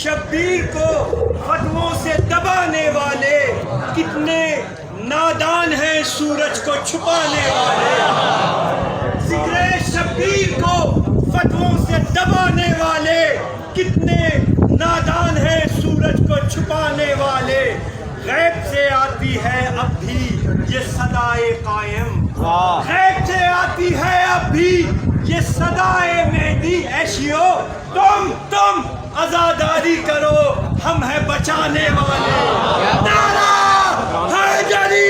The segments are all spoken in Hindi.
शब्बीर को फतवों से दबाने वाले कितने नादान हैं सूरज को छुपाने वाले। जिक्र शब्बीर को फतवों से दबाने वाले कितने नादान हैं सूरज को छुपाने वाले। गैब से आती है अब भी ये सदाए कायम, गैब से आती है अब भी ये सदाए मेहदी। ऐशियो तुम आजादारी करो, हम है बचाने वाले। नारा हैदरी।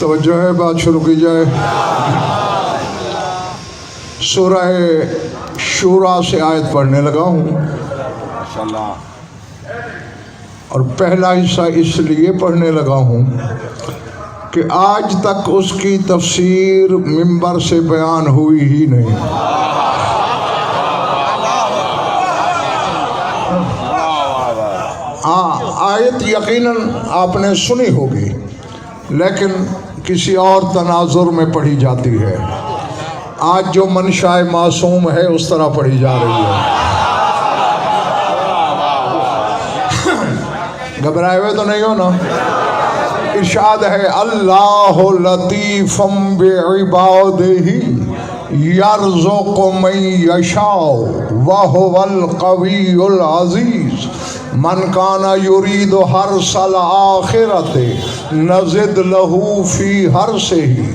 तवज्जो है, बात शुरू की जाए। सूरह शूरा से आयत पढ़ने लगा हूँ और पहला हिस्सा इसलिए पढ़ने लगा हूँ कि आज तक उसकी तफसीर मिंबर से बयान हुई ही नहीं। आयत यकीनन आपने सुनी होगी, लेकिन किसी और तनाजुर में पढ़ी जाती है। आज जो मनशाए मासूम है उस तरह पढ़ी जा रही है। घबराए हुए तो नहीं हो ना। इरशाद है अल्लाह लतीफ़म बिइबादिही यर्ज़ुक़ु मन यशाउ व हुवल क़वियुल अज़ीज़ मन काना युरीदु हर्सल आखिरते नज़िद लहू फी हर्सिही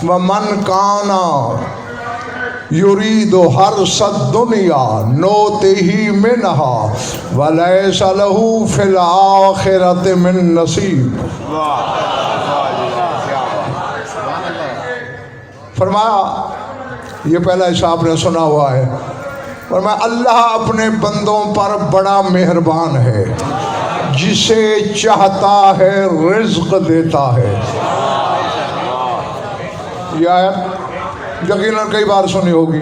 व मन काना युरीदु हर्सद दुनिया नूतिही मिनहा व लैसा लहू फिल आखिरति मिन नसीब। फरमाया, ये पहला हिस्सा आपने सुना हुआ है, फरमाया अल्लाह अपने बंदों पर बड़ा मेहरबान है, जिसे चाहता है रिज़्क़ देता है। यह यकीनन कई बार सुनी होगी,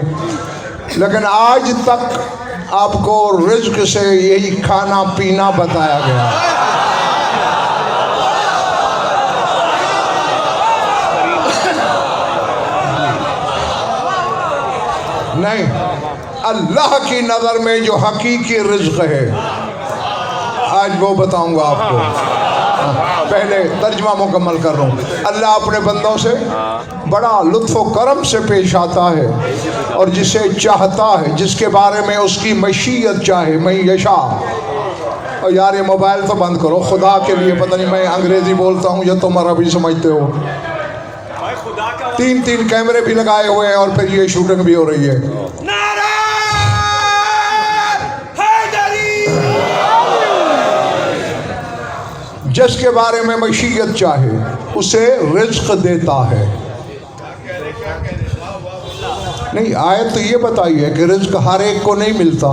लेकिन आज तक आपको रिज़्क़ से यही खाना पीना बताया गया। नहीं, अल्लाह की नज़र में जो हकीकी रिज़्क़ है आज वो बताऊंगा आपको। पहले तर्जमा मुकम्मल कर रहा हूँ। अल्लाह अपने बंदों से बड़ा लुत्फ़ व करम से पेश आता है और जिसे चाहता है, जिसके बारे में उसकी मशीयत चाहे। मैं यशा, और यार ये मोबाइल तो बंद करो खुदा के लिए। पता नहीं मैं अंग्रेज़ी बोलता हूँ या तुम अरबी समझते हो। 3 कैमरे भी लगाए हुए हैं और फिर ये शूटिंग भी हो रही है। जिसके बारे में मशीयत चाहे उसे रिज़्क़ देता है। नहीं, आयत तो ये बताई है कि रिज़्क़ हर एक को नहीं मिलता।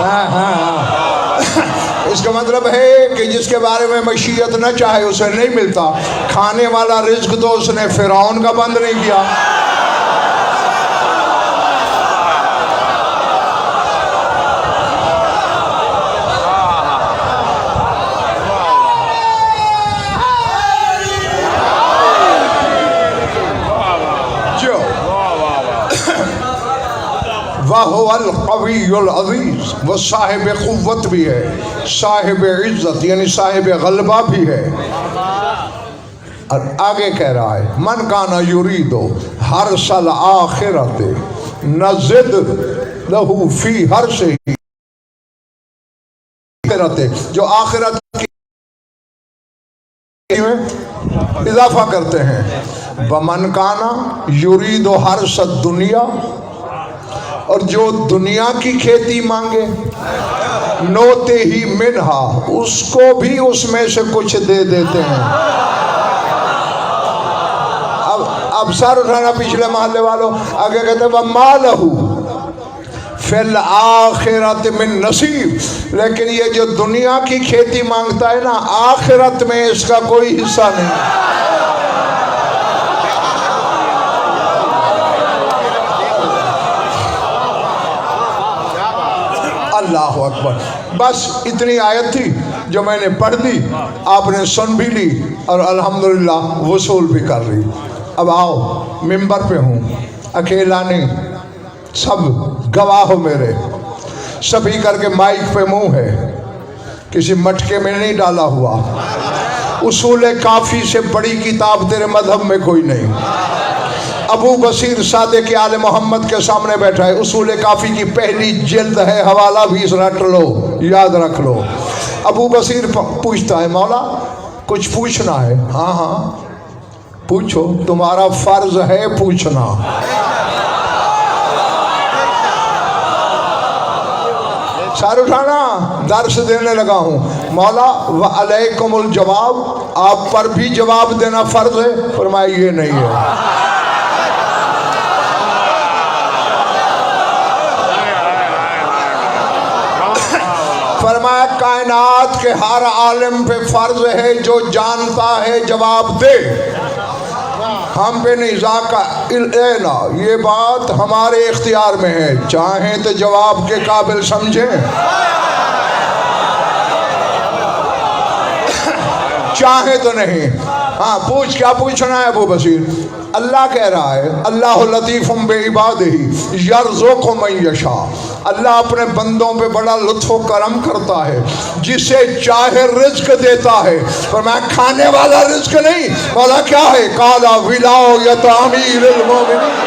हाँ। इसका मतलब है कि जिसके बारे में मशीयत न चाहे उसे नहीं मिलता। खाने वाला रिज़्क़ तो उसने फ़िरौन का बंद नहीं किया। वहुवल क़वियुल अज़ीज़, वो साहिब क़ुव्वत भी है, साहिब इज़्ज़त यानी साहिब ग़लबा भी है। और आगे कह रहा है मन काना युरीदो हर्सल आखिरते नज़िद लहू फी हर्सिही, जो आखिरत में इजाफा करते हैं। बमन काना युरीदो हर सद दुनिया, और जो दुनिया की खेती मांगे नोते ही मिनहा, उसको भी उसमें से कुछ दे देते हैं। अब सर उठाना पिछले मोहल्ले वालों, आगे कहते वह मालहू फिल आखिरत में नसीब, लेकिन ये जो दुनिया की खेती मांगता है ना, आखिरत में इसका कोई हिस्सा नहीं। अल्लाह अकबर। बस इतनी आयत थी जो मैंने पढ़ दी, आपने सुन भी ली और अल्हम्दुलिल्लाह वसूल भी कर ली। अब आओ, मिंबर पे हूँ, अकेला नहीं, सब गवाह हो मेरे। स्पीकर के माइक पे मुंह है, किसी मटके में नहीं डाला हुआ। उसूल काफ़ी से बड़ी किताब तेरे मजहब में कोई नहीं। अबू बसीर सादिक आले मोहम्मद के सामने बैठा है। उसूल काफ़ी की पहली जिल्द है, हवाला भी रट लो, याद रख लो। अबू बसीर पूछता है, मौला कुछ पूछना है? हाँ हाँ पूछो, तुम्हारा फर्ज है पूछना। सर उठाना, दर्स देने लगा हूँ। मौला व अलैकुमुल जवाब, आप पर भी जवाब देना फर्ज है। फरमाया ये नहीं है। फरमाया कायनात के हर आलिम पे फर्ज है जो जानता है जवाब दे, हम पे नहीं। ज़ाका इल्ना, ये बात हमारे इख्तियार में है, चाहें तो जवाब के काबिल समझें, चाहे तो नहीं। हाँ पूछ, क्या पूछना है अबू बसीर? अल्लाह कह रहा है, अल्लाह लतीफ़ुम बिइबादिही यर्ज़ुक़ु मन यशा, अल्लाह अपने बंदों पे बड़ा लुत्फ़ करम करता है, जिसे चाहे रिज्क देता है। पर मैं खाने वाला रिज्क नहीं। बोला क्या है? काला विलाओ यतामीरुल मोमिनीन,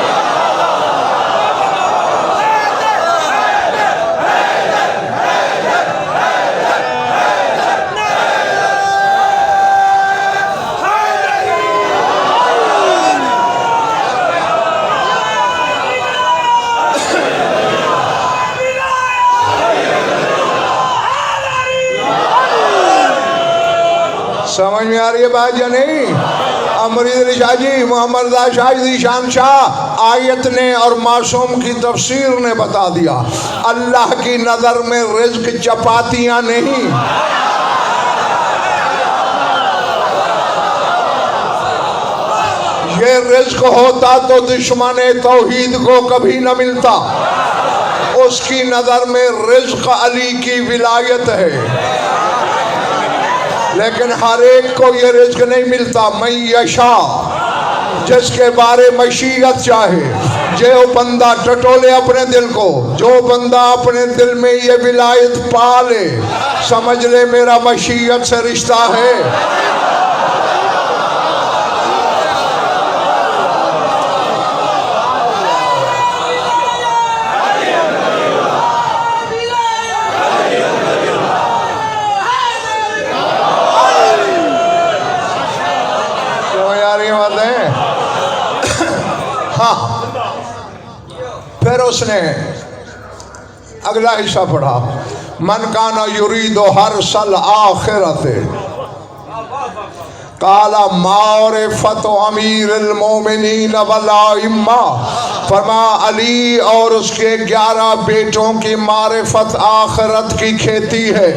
समझ में आ रही है बात या नहीं? अमरीद शाह जी, मोहम्मद शाहिदी शान शाह आयत ने और मासूम की तफसीर ने बता दिया, अल्लाह की नज़र में रिज्क चपातियाँ नहीं। ये रिज्क होता तो दुश्मन तौहीद को कभी न मिलता। उसकी नज़र में रिज्क अली की विलायत है, लेकिन हर एक को ये रिज्क नहीं मिलता। मैं यशा, जिसके बारे मशीयत चाहे, जो बंदा टटोले अपने दिल को, जो बंदा अपने दिल में ये विलायत पाले, समझ ले मेरा मशीयत से रिश्ता है। हाँ, फिर उसने अगला हिस्सा पढ़ा, मन काना युरीदो हर सल आखिरत काला मारिफत अमीरुल मोमिनीन वल आइम्मा, फरमा अली और उसके 11 बेटों की मारिफत आखिरत की खेती है।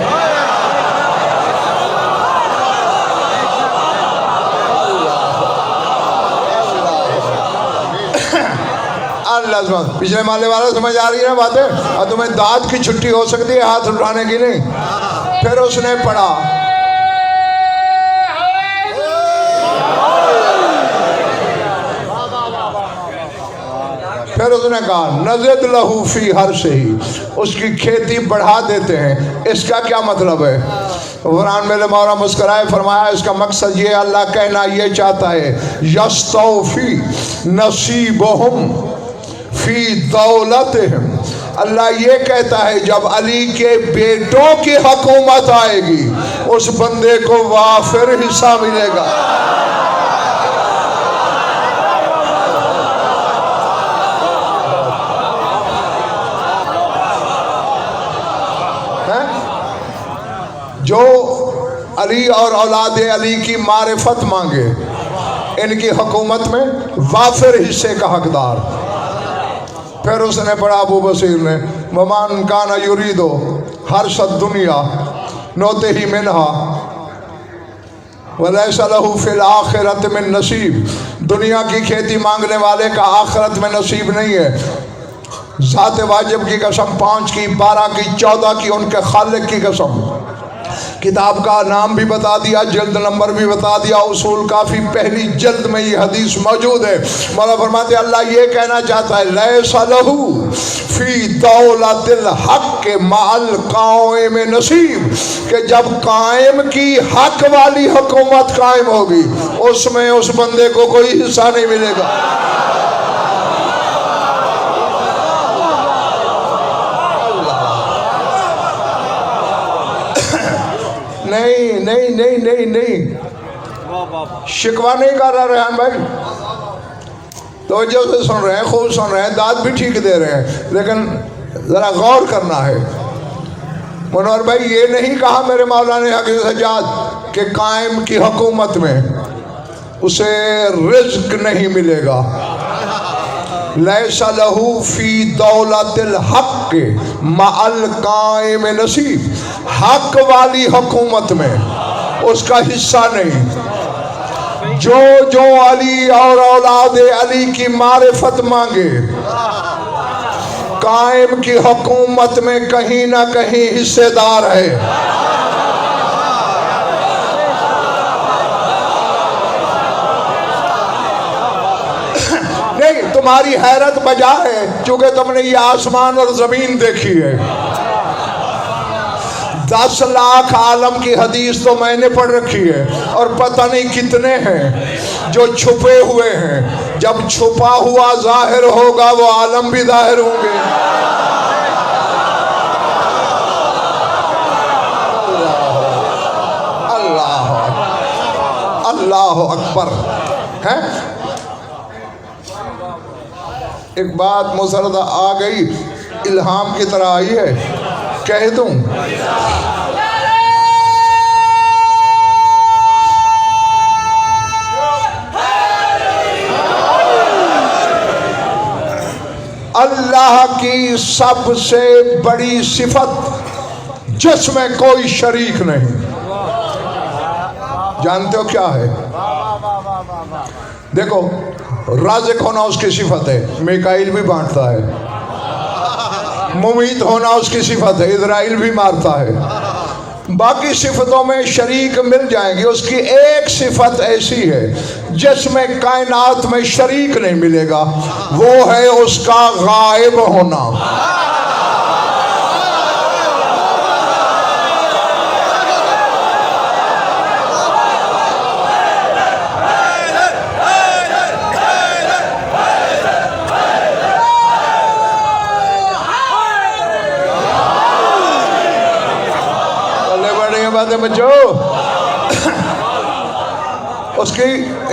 पिछले माले वाला समझ आ रही है ना बातें? और तुम्हें दाद की छुट्टी हो सकती है, हाथ उठाने की नहीं। फिर उसने पढ़ा, फिर उसने कहा नज़द लहू फी हर से ही, उसकी खेती बढ़ा देते हैं। इसका क्या मतलब है? कुरान में मौला मुस्कराए, फरमाया इसका मकसद ये, अल्लाह कहना ये चाहता है, यस्तौफी नसीबहुम फी दौलतिहिम, अल्लाह ये कहता है जब अली के बेटों की हुकूमत आएगी उस बंदे को वाफिर हिस्सा मिलेगा। जो अली और औलाद अली की मारिफत मांगे इनकी हुकूमत में वाफिर हिस्से का हकदार। फिर उसने पढ़ा अबू बसीर ने ममान काना युरीदो हर सद दुनिया नोते ही मिनहा वलैसा लहू फिल आखिरत में नसीब। दुनिया की खेती मांगने वाले का आखिरत में नसीब नहीं है। ज़ात वाजिब की कसम 5 की 12 की 14 की उनके खालिक की कसम। किताब का नाम भी बता दिया, जल्द नंबर भी बता दिया, उसूल काफ़ी पहली जल्द में ये हदीस मौजूद है। मौला फरमाते अल्लाह ये कहना चाहता है लैसा लहू फी दौलतिल हक के माल कायम नसीब, कि जब कायम की हक वाली हुकूमत कायम होगी उसमें उस बंदे को कोई हिस्सा नहीं मिलेगा। नहीं नहीं नहीं नहीं नहीं, शिकवा नहीं कर रहा रेहान भाई, तो जो से सुन रहे हैं, खूब सुन रहे हैं, दाद भी ठीक दे रहे हैं, लेकिन ज़रा गौर करना है। मनोहर भाई ये नहीं कहा मेरे मौला ने हकीम सज्जाद के कायम की हुकूमत में उसे रिज्क नहीं मिलेगा। लैसा लहू फी दौलतिल हक मअल कायम नसीब, हक वाली हुकूमत में उसका हिस्सा नहीं। जो जो अली और औलाद अली की मारिफत मांगे कायम की हुकूमत में कहीं ना कहीं हिस्सेदार है। नहीं, तुम्हारी हैरत बजा है क्योंकि तुमने ये आसमान और जमीन देखी है। 10 लाख आलम की हदीस तो मैंने पढ़ रखी है और पता नहीं कितने हैं जो छुपे हुए हैं। जब छुपा हुआ जाहिर होगा वो आलम भी जाहिर होंगे। अल्लाह अल्लाह अकबर है। एक बात मुसरदा आ गई, इल्हाम की तरह आई है, कह दूं अल्लाह की सबसे बड़ी सिफत जिसमें कोई शरीक नहीं, जानते हो क्या है? देखो, राज़िक होना उसकी सिफत है, मिकाईल भी बांटता है। मुमीत होना उसकी सिफत है, इज़राइल भी मारता है। बाकी सिफतों में शरीक मिल जाएंगे, उसकी एक सिफत ऐसी है जिसमें कायनात में शरीक नहीं मिलेगा, वो है उसका गायब होना। बच्चों उसकी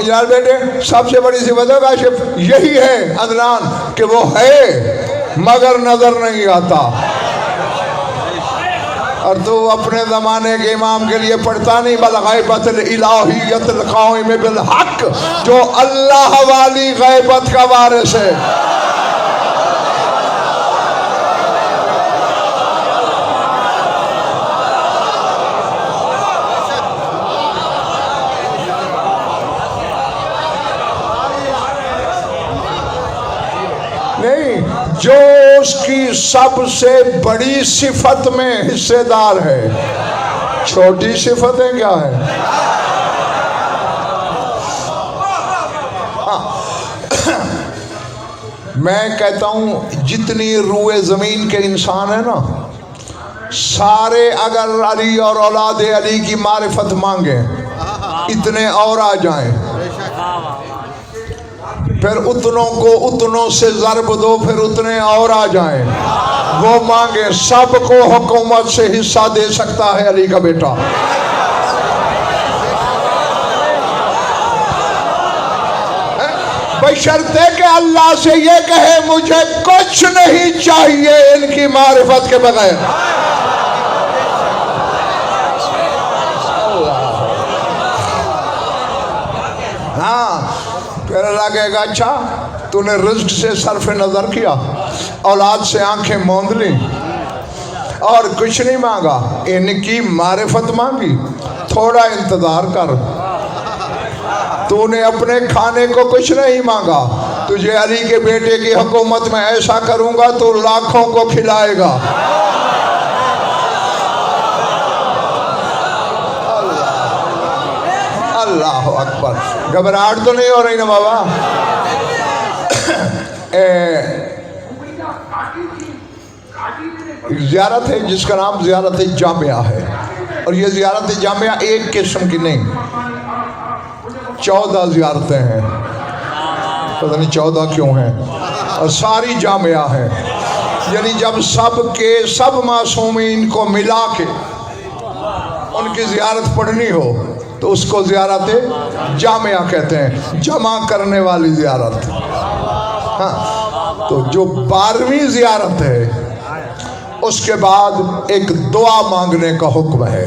यार बेटे सबसे बड़ी सिफत है काशिफ, यही है अदनान कि वो है मगर नजर नहीं आता। और तू अपने ज़माने के इमाम के लिए पढ़ता नहीं, बल गैबतुल इलाहियतुल कायम बिल हक, जो अल्लाह वाली गैबत का वारिस है। जो उसकी सबसे बड़ी सिफत में हिस्सेदार है। छोटी सिफतें क्या है? मैं कहता हूं जितनी रूए जमीन के इंसान है ना, सारे अगर अली और औलाद अली की मारिफत मांगे इतने और आ जाएं, फिर उतनों को उतनों से ज़रब दो, फिर उतने और आ जाएं। वो मांगे, सबको हुकूमत से हिस्सा दे सकता है अली का बेटा। बशर्ते के अल्लाह से ये कहे मुझे कुछ नहीं चाहिए इनकी मारिफत के बगैर। हाँ, फिर अल्लाह कहेगा अच्छा तूने रिज्क से सरफ नजर किया, औलाद से आंखें मूंद ली और कुछ नहीं मांगा, इनकी मारिफत मांगी, थोड़ा इंतजार कर। तूने अपने खाने को कुछ नहीं मांगा, तुझे अली के बेटे की हुकूमत में ऐसा करूंगा तो लाखों को खिलाएगा। अल्लाह अकबर। घबराहट तो नहीं हो रही ना बाबा? ज़ियारत है जिसका नाम ज़ियारत जामिया है, और ये ज़ियारत जामिया एक किस्म की नहीं, 14 ज़ियारतें हैं, पता नहीं 14 क्यों हैं, और सारी जामिया है। यानी जब सब मासूमीन को मिला के उनकी ज़ियारत पढ़नी हो तो उसको ज़ियारत जामिया कहते हैं, जमा करने वाली ज़ियारत। हाँ, तो जो 12वीं ज़ियारत है उसके बाद एक दुआ मांगने का हुक्म है।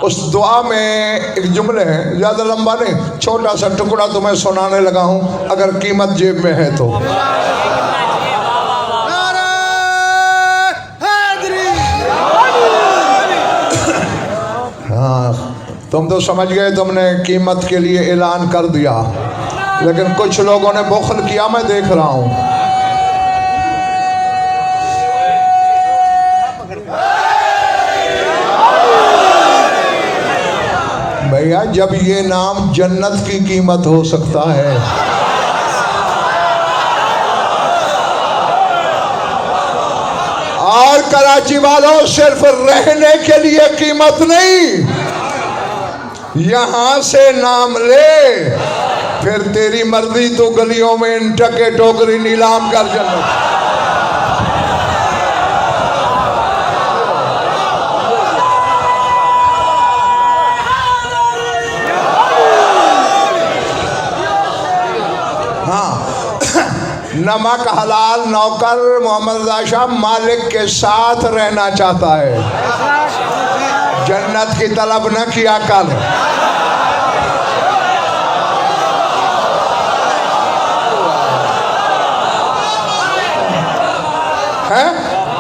उस दुआ में एक जुमले हैं, ज़्यादा लंबा नहीं, छोटा सा टुकड़ा तुम्हें सुनाने लगा हूँ, अगर कीमत जेब में है तो। हाँ, तुम तो समझ गए, तुमने कीमत के लिए ऐलान कर दिया, लेकिन कुछ लोगों ने बुखल किया, मैं देख रहा हूँ। भैया जब ये नाम जन्नत की कीमत हो सकता है, और कराची वालों सिर्फ रहने के लिए कीमत नहीं, यहां से नाम ले, फिर तेरी मर्जी, तो गलियों में इन टके टोकरी नीलाम कर जन्नत। नमक हलाल नौकर मोहम्मद रज़ा शाह मालिक के साथ रहना चाहता है, जन्नत की तलब न किया कर। है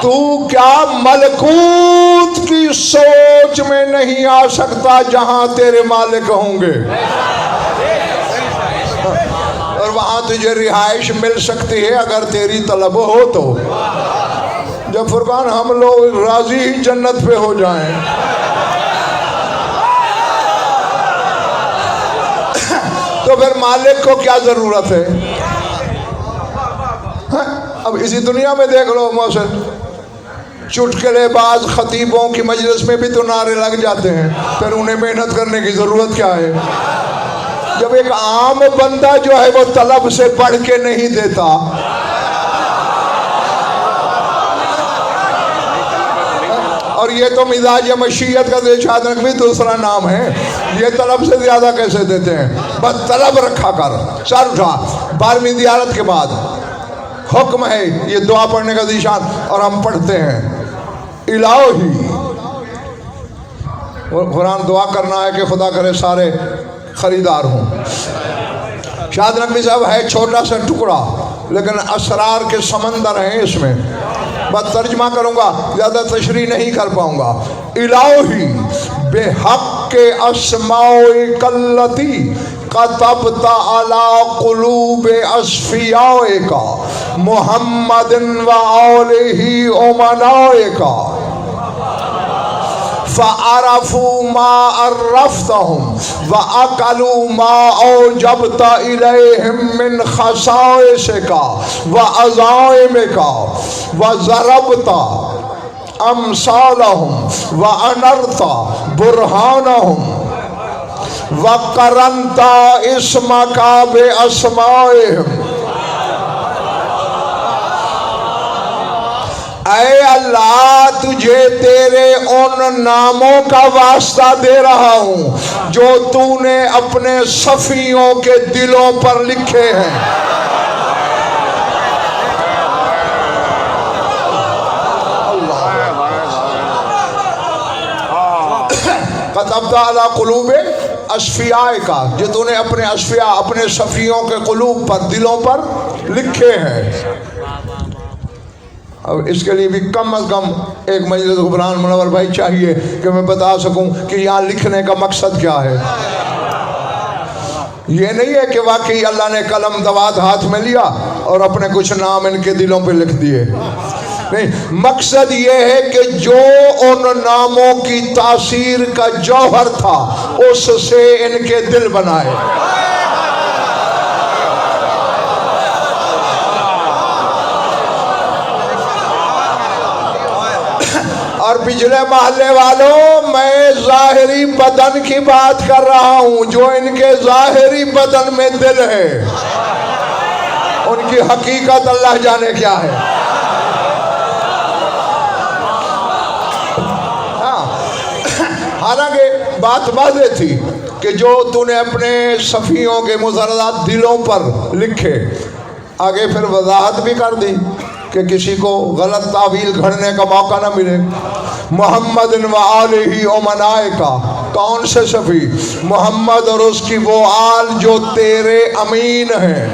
तू क्या मलकूत की सोच में नहीं आ सकता जहां तेरे मालिक होंगे, और वहाँ तुझे रिहाइश मिल सकती है अगर तेरी तलब हो तो। जब फुरकान हम लोग राजी ही जन्नत पे हो जाएं, तो फिर मालिक को क्या जरूरत है? अब इसी दुनिया में देख लो मौसम, चुटकुलेबाज खतीबों की मजलिस में भी तो नारे लग जाते हैं, फिर उन्हें मेहनत करने की जरूरत क्या है? जब एक आम बंदा जो है वो तलब से बढ़ के नहीं देता, और ये तो मिजाज मशीयत का देशात भी दूसरा नाम है, ये तलब से ज्यादा कैसे देते हैं? बस तलब रखा कर, सर उठा। 12वीं ज़ियारत के बाद हुक्म है ये दुआ पढ़ने का निशान, और हम पढ़ते हैं इलाही। कुरान दुआ करना है कि खुदा करे सारे खरीदार हूँ। शाद नकवी साहब है छोटा सा टुकड़ा, लेकिन असरार के समंदर हैं इसमें। बस तर्जमा करूँगा, ज़्यादा तशरीह नहीं कर पाऊँगा। इलाही बेहक के अस्माए कल्लती कतबता अला कुलूब अस्फियाए का मुहम्मदिन व आलिही उमनाए का फ़अरफ़ू मा अर्रफ़्तहुम व अक़लू मा औजबता इलैहिम मिन ख़साइसिका व अज़ाइमिका व ज़रबता अमसालहुम व अनरता बुरहानहुम व करंता इस्मका बे अस्माइहिम ऐ अल्लाह, तुझे तेरे उन नामों का वास्ता दे रहा हूं जो तूने अपने सफियों के दिलों पर लिखे हैं। कतबता अला कुलूबे अशफियाए का, जो तूने अपने अशफिया, अपने सफियों के कुलूब पर, दिलों पर लिखे हैं। अब इसके लिए भी कम अज कम एक मजलिस गुफरान मुनव्वर भाई चाहिए कि मैं बता सकूं कि यहाँ लिखने का मकसद क्या है। ये नहीं है कि वाकई अल्लाह ने कलम दवात हाथ में लिया और अपने कुछ नाम इनके दिलों पे लिख दिए। नहीं, मकसद ये है कि जो उन नामों की तासीर का जौहर था उससे इनके दिल बनाए। और पिछले महल्ले वालों, मैं जाहिरी बदन की बात कर रहा हूं। जो इनके जाहिरी बदन में दिल है, उनकी हकीकत अल्लाह जाने क्या है। हाँ, हालांकि बात वाज़ेह थी कि जो तूने अपने सफ़ियों के मुजर्रात दिलों पर लिखे। आगे फिर वजाहत भी कर दी कि किसी को गलत तावील घड़ने का मौका ना मिले। मोहम्मद व आलिही व मनाए का, कौन से सफ़ी? मोहम्मद और उसकी वो आल जो तेरे अमीन हैं।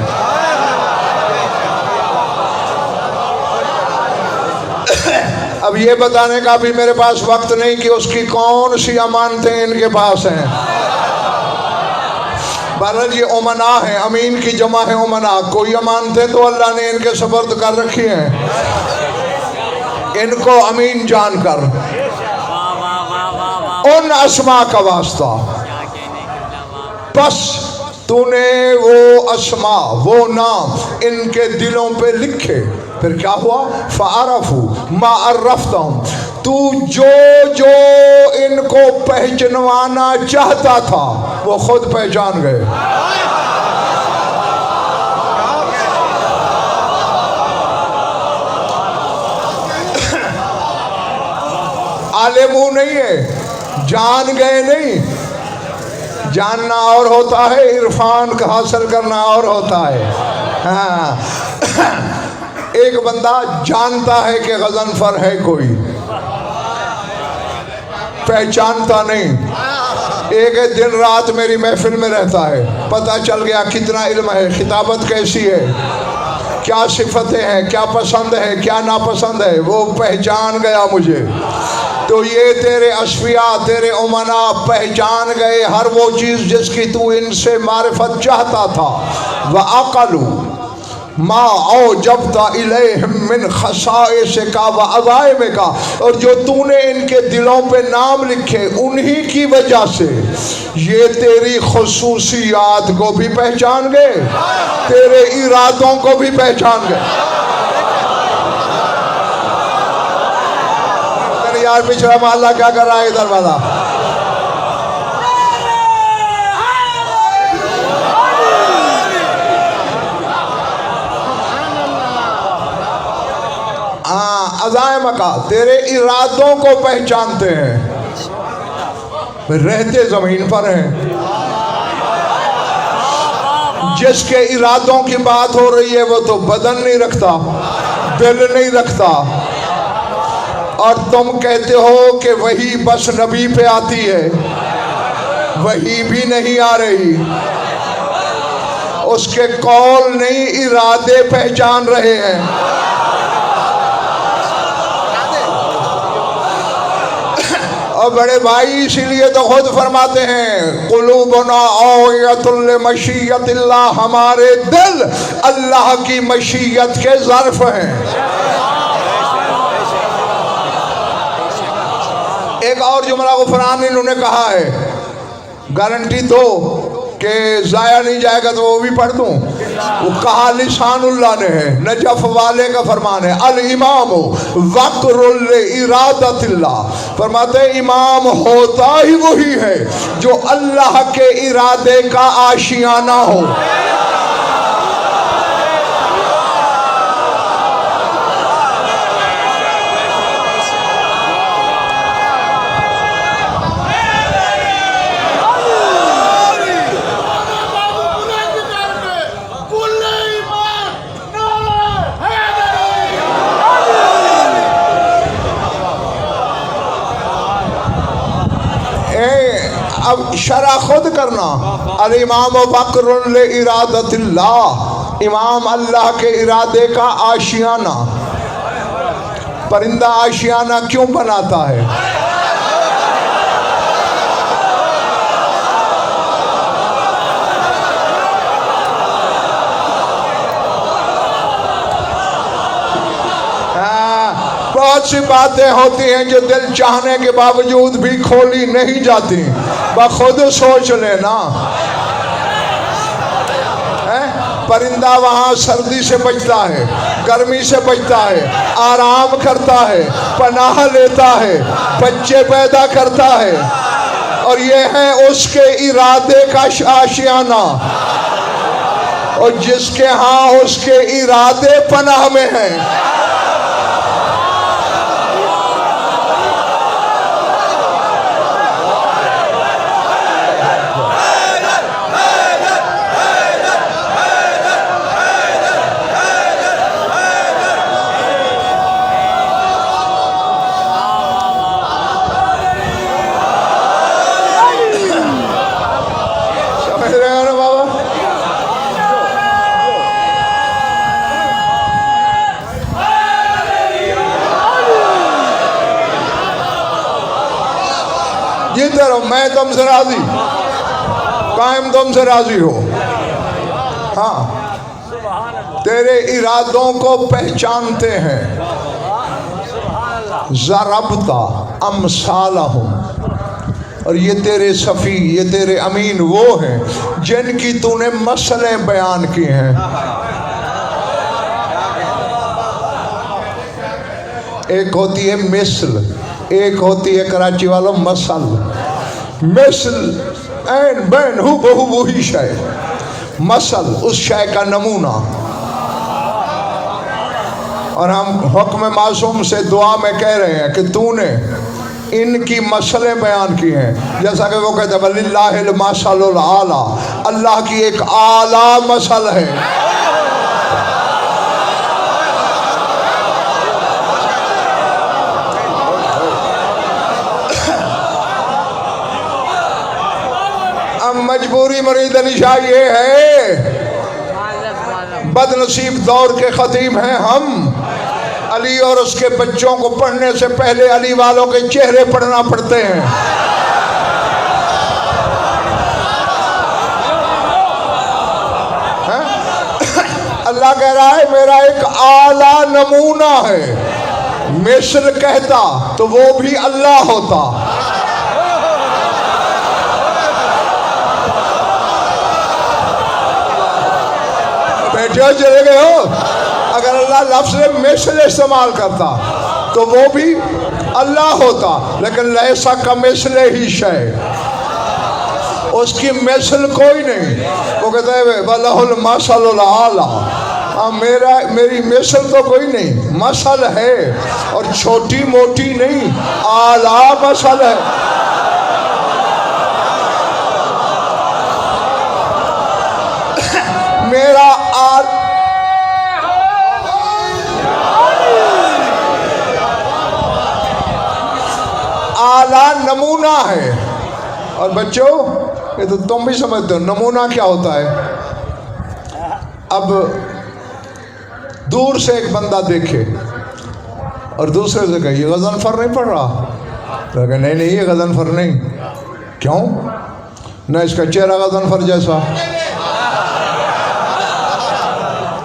अब ये बताने का भी मेरे पास वक्त नहीं कि उसकी कौन सी अमानतें इनके पास हैं। बहरहाल ये उमना है, अमीन की जमा है उमना। कोई अमानतें तो अल्लाह ने इनके सपर्द कर रखी हैं, इनको अमीन जानकर उन अस्मा का वास्ता। बस तूने वो अस्मा, वो नाम इनके दिलों पे लिखे। फिर क्या हुआ? फ़अरफ़ू मा अर्रफ़तहुम, तू जो जो इनको पहचानवाना चाहता था वो खुद पहचान गए। आलिमू नहीं है, जान गए नहीं। जानना और होता है, इरफान का हासिल करना और होता है। हाँ, एक बंदा जानता है कि गज़नफ़र है कोई, पहचानता नहीं। एक दिन रात मेरी महफिल में रहता है, पता चल गया कितना इल्म है, खिताबत कैसी है, क्या सिफतें हैं, क्या पसंद है, क्या नापसंद है, वो पहचान गया मुझे। तो ये तेरे अशफिया, तेरे उमना पहचान गए हर वो चीज़ जिसकी तू इनसे मारिफत चाहता था। वह अक़लू मा औ जब मिन खसाइस का व अज़ाइम का, और जो तूने इनके दिलों पे नाम लिखे उन्हीं की वजह से ये तेरी खुसूसियात को भी पहचान गए, तेरे इरादों को भी पहचान गए। यार पिछड़ा मोहल्ला क्या कर रहा है इधर वाला? अज़ाइम का, तेरे इरादों को पहचानते हैं। रहते जमीन पर हैं, जिसके इरादों की बात हो रही है वो तो बदन नहीं रखता, दिल नहीं रखता, और तुम कहते हो कि वही बस नबी पे आती है। वही भी नहीं आ रही, उसके कौल नहीं, इरादे पहचान रहे हैं। और बड़े भाई इसीलिए तो खुद फरमाते हैं कुलूबना औयतुल मशीयतिल्लाह, हमारे दिल अल्लाह की मशीयत के ज़र्फ हैं। एक और जुमला गुफरान इन्होंने कहा है, गारंटी दो कि ज़ाया नहीं जाएगा तो वो भी पढ़ दूँ। वो कहा लिसानुल्लाह ने है, नजफ वाले का फरमान है, अल इमाम वक्रुल इरादतिल्लाह, फरमाते इमाम होता ही वही है जो अल्लाह के इरादे का आशियाना हो। अब शरा खुद करना। अल इमाम बकरुन ले इरादतिल्लाह, इमाम अल्लाह के इरादे का आशियाना। परिंदा आशियाना क्यों बनाता है? बहुत सी बातें होती हैं जो दिल चाहने के बावजूद भी खोली नहीं जाती, बखुद सोच लेना। परिंदा वहाँ सर्दी से बचता है, गर्मी से बचता है, आराम करता है, पनाह लेता है, बच्चे पैदा करता है, और ये है उसके इरादे का आशियाना। और जिसके यहाँ उसके इरादे पनाह में हैं, जीते रहो, मैं तुमसे राजी, कायम तुमसे राजी हो। हाँ, तेरे इरादों को पहचानते हैं। ज़रबता अमसालहुम, और ये तेरे सफ़ी, ये तेरे अमीन वो हैं जिनकी तूने मसले बयान किए हैं। एक होती है मिसल, एक होती है कराची वालों मसल। मिसल एन बैन हु बहु वही शय, मसल उस शय का नमूना। और हम हुक्म मासूम से दुआ में कह रहे हैं कि तूने इनकी मसले बयान की हैं, जैसा कि वो कहते हैं वलिल्लाहिल मसलुल आला, अल्लाह की एक आला मसल है। मजबूरी मरीद निशा ये है, बदनसीब दौर के खतीब हैं हम। अली और उसके बच्चों को पढ़ने से पहले अली वालों के चेहरे पढ़ना पड़ते हैं। अल्लाह कह रहा है मेरा एक आला नमूना है। मिस्र कहता तो वो भी अल्लाह होता। बैठे चले गए हो, अगर अल्लाह लफ्ज़ मिसल इस्तेमाल करता तो वो भी अल्लाह होता, लेकिन लैसा का मिसल ही शय, उसकी मिसल कोई नहीं। वो कहते हैं वलहुल मसलुल आला, मेरी मिसल तो कोई नहीं, मसल है, और छोटी मोटी नहीं, आला मसल है। मेरा आला नमूना है। और बच्चों ये तो तुम भी समझते हो नमूना क्या होता है। अब दूर से एक बंदा देखे और दूसरे से कहे ये गज़नफ़र नहीं पढ़ रहा, तो कहे नहीं ये गज़नफ़र नहीं। क्यों? न इसका चेहरा गज़नफ़र जैसा,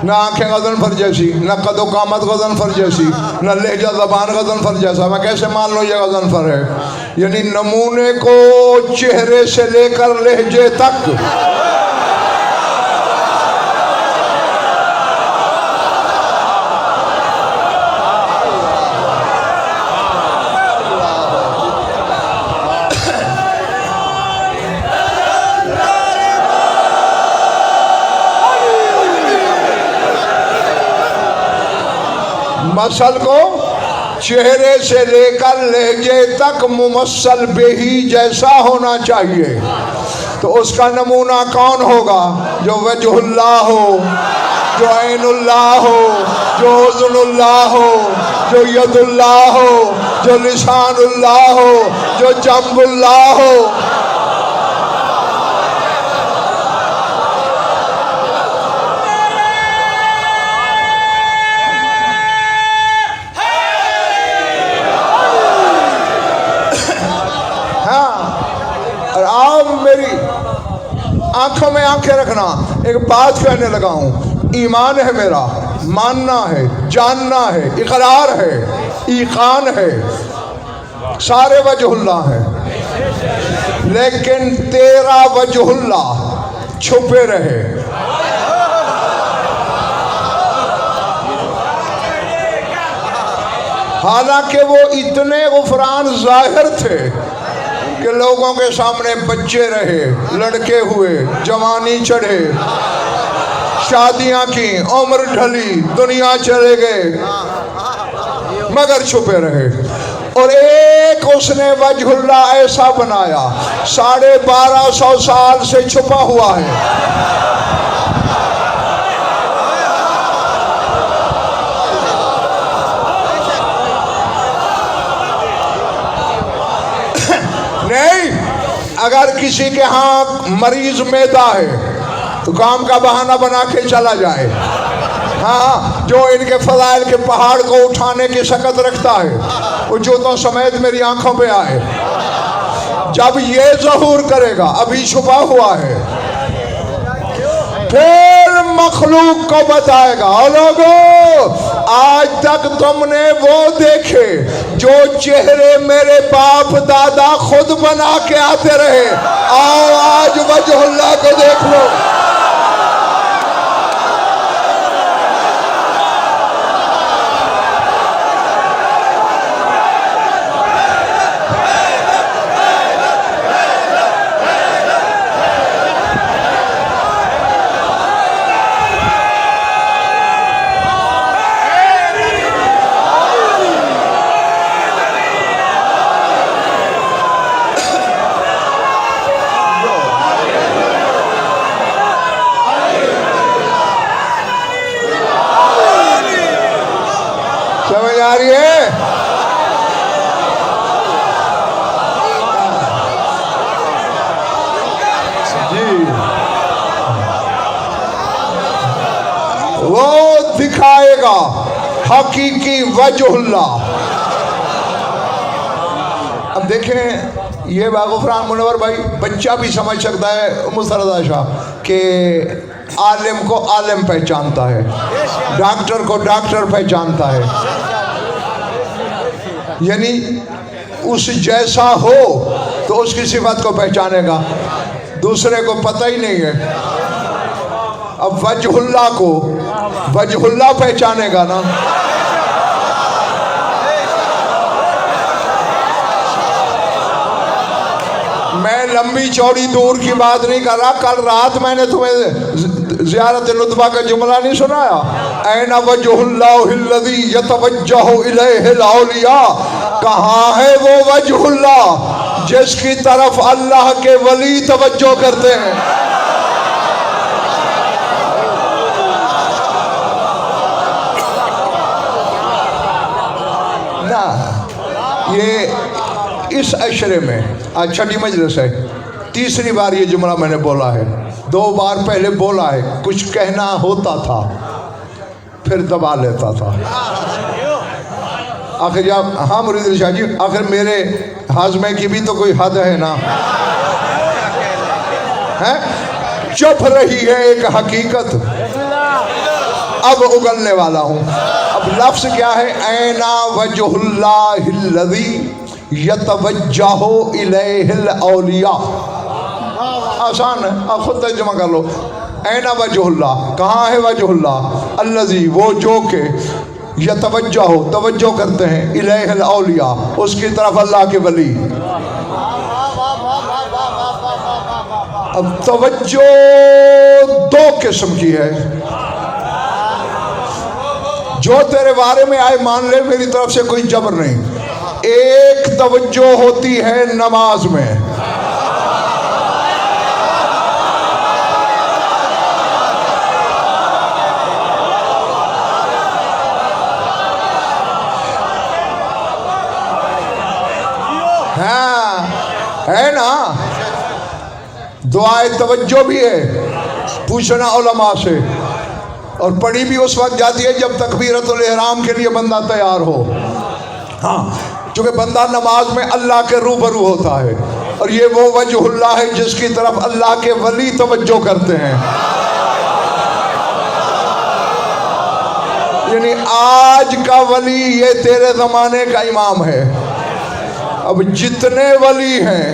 न आंखें गज़नफ़र जैसी, न कदो कामत गज़नफ़र जैसी, न लहजा ज़बान गज़नफ़र जैसा। मैं कैसे मान लूँ ये गज़नफ़र है? यानी नमूने को चेहरे से लेकर लहजे तक मसल को चेहरे से लेकर लहजे तक मुमस्सल बेही जैसा होना चाहिए। तो उसका नमूना कौन होगा? जो वजहुल्लाह हो, जो ऐनुल्लाह हो, जो उज़ुनुल्लाह हो, जो यदुल्लाह हो, जो लिसानुल्लाह हो, जो जंबुल्लाह हो। आंखों में आंखें रखना। एक बात कहने लगा हूँ, ईमान है मेरा, मानना है, जानना है, इकरार है, ईकान है, सारे वजहुल्ला है, लेकिन तेरा वजहुल्ला छुपे रहे। हालांकि वो इतने गुफरान जाहिर थे कि लोगों के सामने बच्चे रहे, लड़के हुए, जवानी चढ़े, शादियां की, उम्र ढली, दुनिया चले गए, मगर छुपे रहे। और एक उसने वजहुल्ला ऐसा बनाया 1250 साल से छुपा हुआ है। नहीं, अगर किसी के यहाँ मरीज मैदा है तो काम का बहाना बना के चला जाए। हाँ, जो इनके फजाइल के पहाड़ को उठाने की शकत रखता है वो जूतों समेत मेरी आंखों पे आए। जब ये ज़हूर करेगा, अभी छुपा हुआ है, फिर मखलूक को बताएगा, ओ लोगों, आज तक तुमने वो देखे जो चेहरे मेरे बाप दादा खुद बना के आते रहे, आओ आज वजहुल्लाह को देख लो। समझ आ रही है? जी, वो दिखाएगा हकीकी वजहुल्ला। अब देखें, ये बागुफरान मुनव्वर भाई, बच्चा भी समझ सकता है मुस्तरदा शाह कि आलिम को आलिम पहचानता है, डॉक्टर को डॉक्टर पहचानता है, यानी उस जैसा हो तो उसकी सिफत को पहचानेगा, दूसरे को पता ही नहीं है। अब वजहुल्ला को वजहुल्ला पहचानेगा ना। मैं लंबी चौड़ी दूर की बात नहीं कर रहा। कल रात मैंने तुम्हें ज़ियारत लुत्फा का जुमला नहीं सुनाया, ऐना वजहुल्लाहिल्लज़ी यतवज्जहु इलैहिल औलिया, कहाँ है वो वजहुल्ला जिसकी तरफ अल्लाह के वली तवज्जो करते हैं। ना, ये इस अशरे में आज छठी मजलिस है, तीसरी बार ये जुमला मैंने बोला है। 2 बार पहले बोला है, कुछ कहना होता था फिर दबा लेता था। आखिर जब, हाँ मुरीद शाह जी, आखिर मेरे हाजमे की भी तो कोई हद है ना, है? चुप रही है एक हकीकत, अब उगलने वाला हूँ। अब लफ्ज़ क्या है? ऐना वजहुल्लाहिल्लज़ी यतवज्जहु इलैहिल औलिया। आसान है, आप खुद तर्जुमा कर लो। ऐना वजहुल्ला, कहाँ है वजहुल्ला? अल्लज़ी, वो जो के यतवज्जहु, तवज्जो करते हैं, इलैहिल औलिया, उसकी तरफ अल्लाह के वली। अब तवज्जो 2 किस्म की है। जो तेरे बारे में आए मान ले, मेरी तरफ से कोई जबर नहीं। एक तवज्जो होती है नमाज में, हाँ है ना, दुआए तवज्जो भी है, पूछना उलमा से, और पढ़ी भी उस वक्त जाती है जब तकबीरतुल इहराम के लिए बंदा तैयार हो। हाँ, क्योंकि बंदा नमाज में अल्लाह के रूबरू होता है। और ये वो वजहुल्लाह है जिसकी तरफ अल्लाह के वली तवज्जो करते हैं। यानी आज का वली ये तेरे ज़माने का इमाम है। अब जितने वली हैं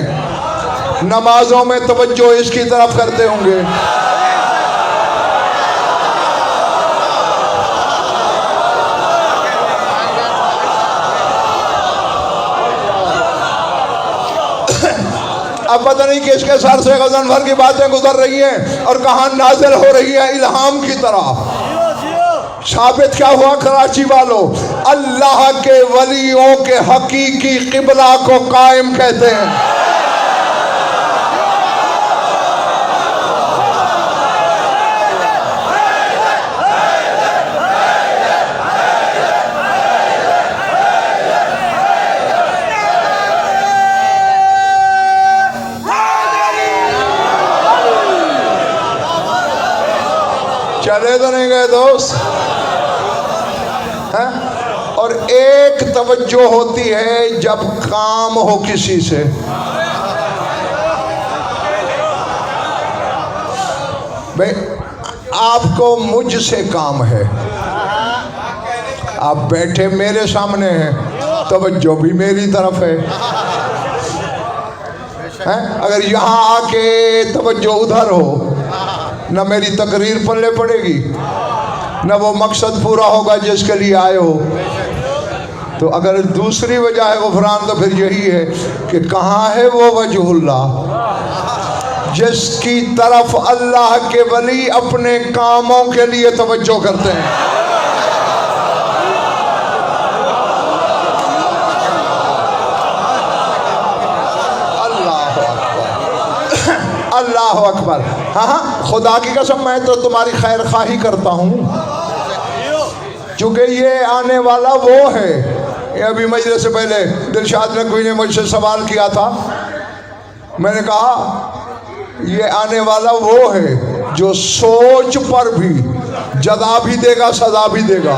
नमाजों में तवज्जो इसकी तरफ करते होंगे। अब पता नहीं किसके सर से गज़न भर की बातें गुजर रही हैं और कहाँ नाज़िल हो रही है इल्हाम की तरह। साबित क्या हुआ कराची वालों, अल्लाह के वलियों के हकीकी क़िबला को कायम कहते हैं। चले तो नहीं गए दोस्त हैं? और एक तवज्जो होती है जब काम हो किसी से। भाई आपको मुझसे काम है, आप बैठे मेरे सामने हैं, तवज्जो भी मेरी तरफ है। अगर यहाँ आके तवज्जो उधर हो, न मेरी तकरीर पल्ले पड़ेगी, न वो मकसद पूरा होगा जिसके लिए आए हो। तो अगर दूसरी वजह है गुफरान, तो फिर यही है कि कहाँ है वो वजहुल्लाह जिसकी तरफ अल्लाह के वली अपने कामों के लिए तवज्जो करते हैं। अल्लाह अकबर। हाँ हाँ, खुदा की कसम मैं तो तुम्हारी खैर खाही करता हूँ, क्योंकि ये आने वाला वो है। ये अभी मजलिस से पहले दिलशाद नकवी ने मुझसे सवाल किया था, मैंने कहा ये आने वाला वो है जो सोच पर भी जज़ा भी देगा, सजा भी देगा।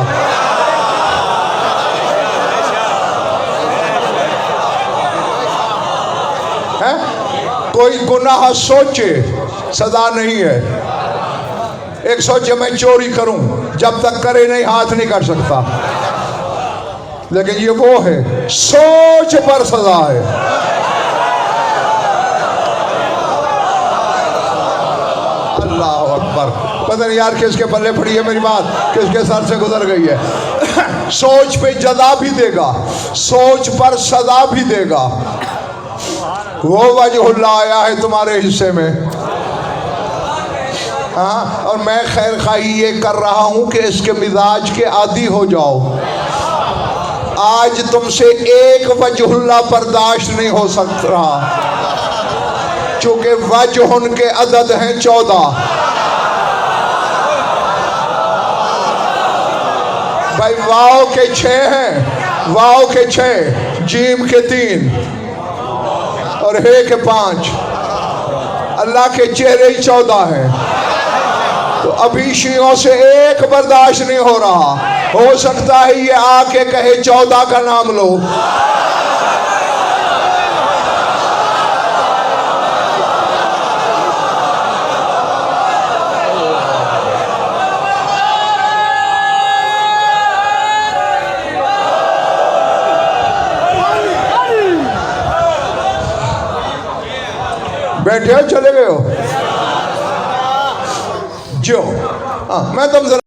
है कोई गुनाह सोचे सजा नहीं है। एक सोचे मैं चोरी करूं, जब तक करे नहीं हाथ नहीं कर सकता, लेकिन ये वो है सोच पर सजा है। अल्लाह अकबर। पता नहीं यार किसके पल्ले पड़ी है मेरी बात, किसके सर से गुजर गई है। सोच पे जज़ा भी देगा, सोच पर सजा भी देगा। वो वजहुल्लाह आया है तुम्हारे हिस्से में। हाँ, और मैं खैर खाही ये कर रहा हूँ कि इसके मिजाज के आदी हो जाओ। आज तुमसे एक वजहुल्लाह बर्दाश्त नहीं हो सकता, चूंकि वजह उनके अदद हैं 14। भाई वाव के 6 हैं, वाव के 6, जीम के 3 और हे के 5। अल्लाह के चेहरे ही 14 हैं। तो अभी शियों से एक बर्दाश्त नहीं हो रहा। हो सकता है ये आके कहे 14 का नाम लो। बैठे हो, चले गए हो जो। हाँ, मैं तुम